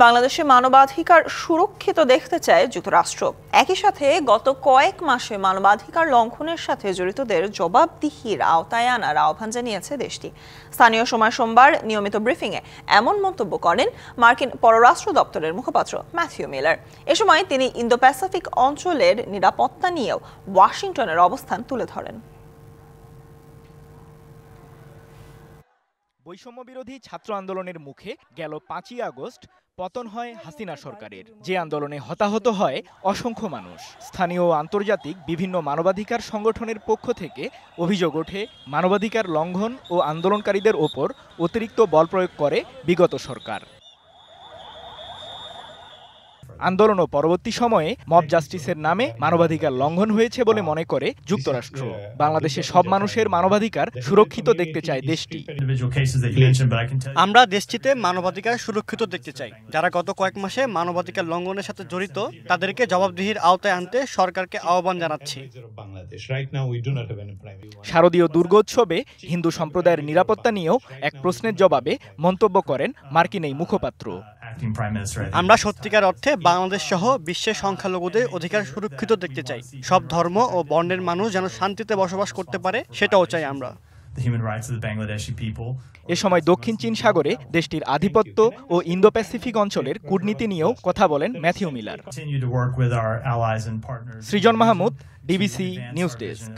বাংলাদেশে মানবাধিকার সুরক্ষিত দেখতে চায় যুক্তরাষ্ট্র। একই সাথে গত কয়েক মাসে মানবাধিকার লঙ্ঘনের সাথে জড়িতদের জবাবদিহির আওতায় আনার আহ্বান জানিয়েছে দেশটি। স্থানীয় সময় সোমবার নিয়মিত ব্রিফিংয়ে এমন মন্তব্য করেন মার্কিন পররাষ্ট্র দপ্তরের মুখপাত্র ম্যাথিউ মিলার। এ সময় তিনি ইন্দো প্যাসিফিক অঞ্চলের নিরাপত্তা নিয়েও ওয়াশিংটনের অবস্থান তুলে ধরেন। বৈষম্য বিরোধী ছাত্র আন্দোলনের মুখে গেল 5ই আগস্ট পতন হয় হাসিনা সরকারের, যে আন্দোলনে হতাহত হয় অসংখ্য মানুষ। স্থানীয় ও আন্তর্জাতিক বিভিন্ন মানবাধিকার সংগঠনের পক্ষ থেকে অভিযোগ ওঠে মানবাধিকার লঙ্ঘন ও আন্দোলনকারীদের ওপর অতিরিক্ত বল প্রয়োগ করে বিগত সরকার। আন্দোলন ও পরবর্তী সময়ে মব জাস্টিসের নামে মানবাধিকার লঙ্ঘন হয়েছে বলে মনে করে যুক্তরাষ্ট্র। বাংলাদেশে সব মানুষের মানবাধিকার সুরক্ষিত দেখতে চায় দেশটি। আমরা দেশটিতে মানবাধিকার সুরক্ষিত দেখতে চাই। যারা গত কয়েক মাসে মানবাধিকার লঙ্ঘনের সাথে জড়িত তাদেরকে জবাবদিহির আওতায় আনতে সরকারকে আহ্বান জানাচ্ছি। শারদীয় দুর্গোৎসবে হিন্দু সম্প্রদায়ের নিরাপত্তা নিয়েও এক প্রশ্নের জবাবে মন্তব্য করেন মার্কিন এই মুখপাত্র। আমরা সত্যিকার অর্থে বাংলাদেশ সহ বিশ্বের সংখ্যালঘুদের অধিকার সুরক্ষিত দেখতে চাই। সব ধর্ম ও বর্ণের মানুষ যেন শান্তিতে বসবাস করতে পারে, সেটাও চাই আমরা। এ সময় দক্ষিণ চীন সাগরে দেশটির আধিপত্য ও ইন্দো প্যাসিফিক অঞ্চলের কূটনীতি নিয়েও কথা বলেন Matthew Miller. continue to work with our allies and partners. Srijan Mahmud, DBC news desk.